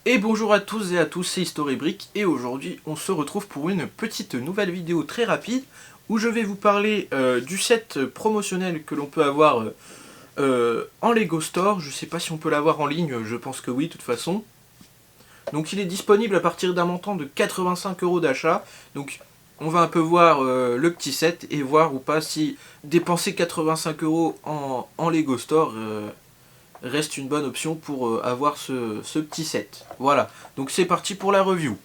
Et bonjour à tous et à tous, c'est Historybrick et aujourd'hui on se retrouve pour une petite nouvelle vidéo très rapide où je vais vous parler du set promotionnel que l'on peut avoir en Lego Store. Je sais pas si on peut l'avoir en ligne, je pense que oui de toute façon. Donc il est disponible à partir d'un montant de 85 € d'achat. Donc on va un peu voir le petit set et voir ou pas si dépenser 85 € en Lego Store reste une bonne option pour avoir ce petit set. Voilà, donc c'est parti pour la review.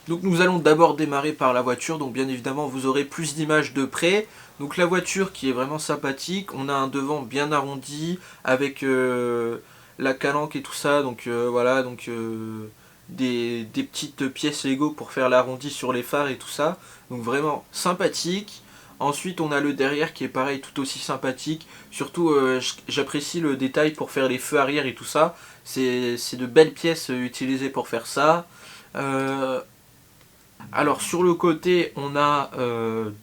Donc nous allons d'abord démarrer par la voiture, donc bien évidemment vous aurez plus d'images de près. Donc la voiture qui est vraiment sympathique, on a un devant bien arrondi avec la calanque et tout ça, donc voilà, donc des petites pièces Lego pour faire l'arrondi sur les phares et tout ça, donc vraiment sympathique. Ensuite on a le derrière qui est pareil, tout aussi sympathique, surtout j'apprécie le détail pour faire les feux arrière et tout ça, c'est de belles pièces utilisées pour faire ça. Alors sur le côté on a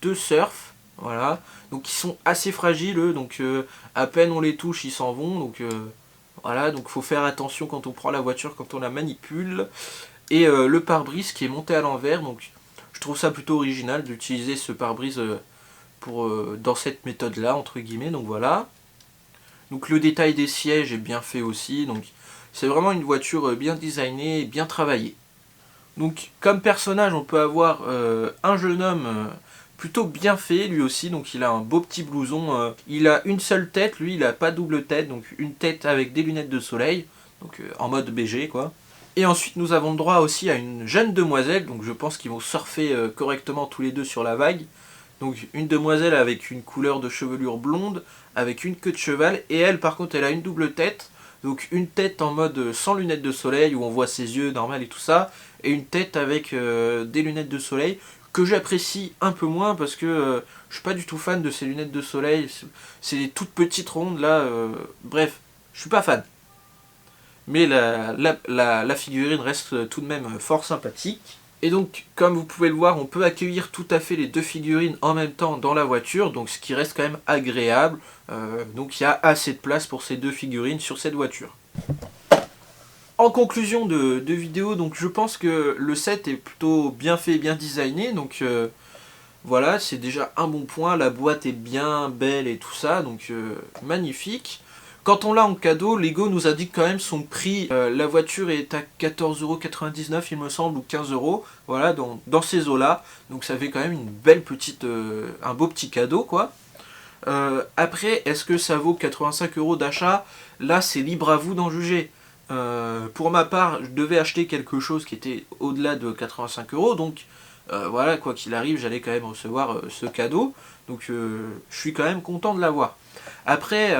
deux surfs, voilà, donc ils sont assez fragiles eux, donc à peine on les touche ils s'en vont, donc voilà, donc faut faire attention quand on prend la voiture, quand on la manipule. Et le pare-brise qui est monté à l'envers, donc je trouve ça plutôt original d'utiliser ce pare-brise dans cette méthode là entre guillemets, donc voilà. Donc le détail des sièges est bien fait aussi, donc c'est vraiment une voiture bien designée et bien travaillée. Donc comme personnage on peut avoir un jeune homme plutôt bien fait lui aussi, donc il a un beau petit blouson, il a une seule tête, lui il a pas double tête, donc une tête avec des lunettes de soleil, donc en mode BG quoi. Et ensuite nous avons le droit aussi à une jeune demoiselle, donc je pense qu'ils vont surfer correctement tous les deux sur la vague. Donc une demoiselle avec une couleur de chevelure blonde, avec une queue de cheval, et elle par contre elle a une double tête, donc une tête en mode sans lunettes de soleil, où on voit ses yeux normal et tout ça, et une tête avec des lunettes de soleil, que j'apprécie un peu moins parce que je suis pas du tout fan de ces lunettes de soleil, c'est des toutes petites rondes là, bref, je suis pas fan. Mais la figurine reste tout de même fort sympathique. Et donc, comme vous pouvez le voir, on peut accueillir tout à fait les deux figurines en même temps dans la voiture, donc ce qui reste quand même agréable. Donc il y a assez de place pour ces deux figurines sur cette voiture. En conclusion de vidéo, donc je pense que le set est plutôt bien fait, bien designé, donc voilà, c'est déjà un bon point. La boîte est bien belle et tout ça, donc magnifique. Quand on l'a en cadeau, Lego nous indique quand même son prix. La voiture est à 14,99 € il me semble, ou 15 €, voilà, dans ces eaux-là. Donc ça fait quand même une belle petite, un beau petit cadeau, quoi. Après, est-ce que ça vaut 85 € d'achat? Là, c'est libre à vous d'en juger. Pour ma part, je devais acheter quelque chose qui était au-delà de 85 €, donc voilà, quoi qu'il arrive, j'allais quand même recevoir ce cadeau. Donc je suis quand même content de l'avoir. Après,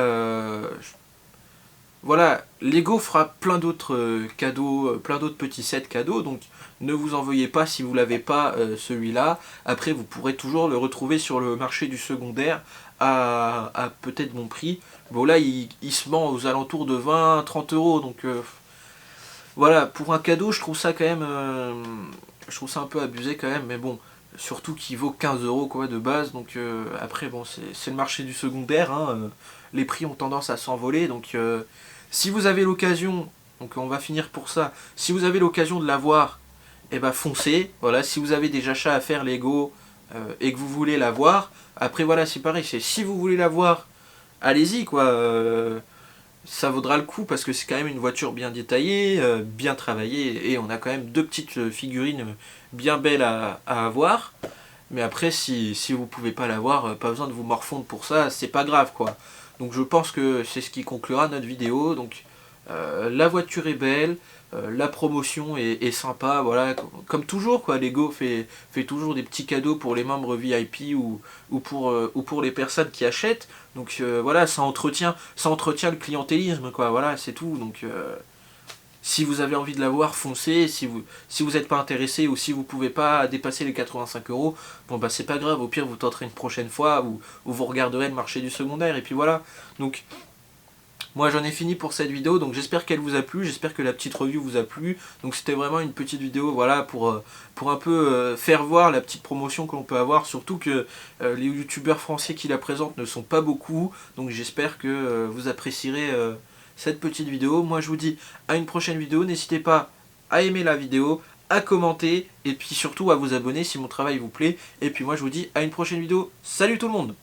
voilà, Lego fera plein d'autres cadeaux, plein d'autres petits sets cadeaux, donc ne vous en veuillez pas si vous l'avez pas celui-là. Après, vous pourrez toujours le retrouver sur le marché du secondaire à peut-être bon prix. Bon là, il se vend aux alentours de 20-30 €, donc voilà, pour un cadeau, je trouve ça quand même, je trouve ça un peu abusé quand même, mais bon, surtout qu'il vaut 15 € quoi de base, donc après bon, c'est le marché du secondaire, hein, les prix ont tendance à s'envoler, donc si vous avez l'occasion, donc on va finir pour ça, si vous avez l'occasion de l'avoir, et ben foncez, voilà, si vous avez des achats à faire Lego et que vous voulez l'avoir, après voilà, c'est pareil, c'est si vous voulez l'avoir, allez-y quoi, ça vaudra le coup parce que c'est quand même une voiture bien détaillée, bien travaillée, et on a quand même deux petites figurines bien belles à avoir. Mais après, si vous pouvez pas l'avoir, pas besoin de vous morfondre pour ça, c'est pas grave quoi. Donc je pense que c'est ce qui conclura notre vidéo. Donc la voiture est belle, la promotion est sympa, voilà, comme toujours quoi. Lego fait toujours des petits cadeaux pour les membres VIP ou pour les personnes qui achètent. Donc voilà, ça entretient le clientélisme quoi, voilà, c'est tout. Donc si vous avez envie de l'avoir, foncez. Si vous n'êtes pas intéressé ou si vous pouvez pas dépasser les 85 €, bon bah c'est pas grave, au pire vous tenterez une prochaine fois ou vous regarderez le marché du secondaire et puis voilà. Donc moi j'en ai fini pour cette vidéo, donc j'espère qu'elle vous a plu, j'espère que la petite review vous a plu. Donc c'était vraiment une petite vidéo voilà, pour un peu faire voir la petite promotion que l'on peut avoir, surtout que les youtubeurs français qui la présentent ne sont pas beaucoup. Donc j'espère que vous apprécierez cette petite vidéo. Moi je vous dis à une prochaine vidéo, n'hésitez pas à aimer la vidéo, à commenter et puis surtout à vous abonner si mon travail vous plaît. Et puis moi je vous dis à une prochaine vidéo, salut tout le monde!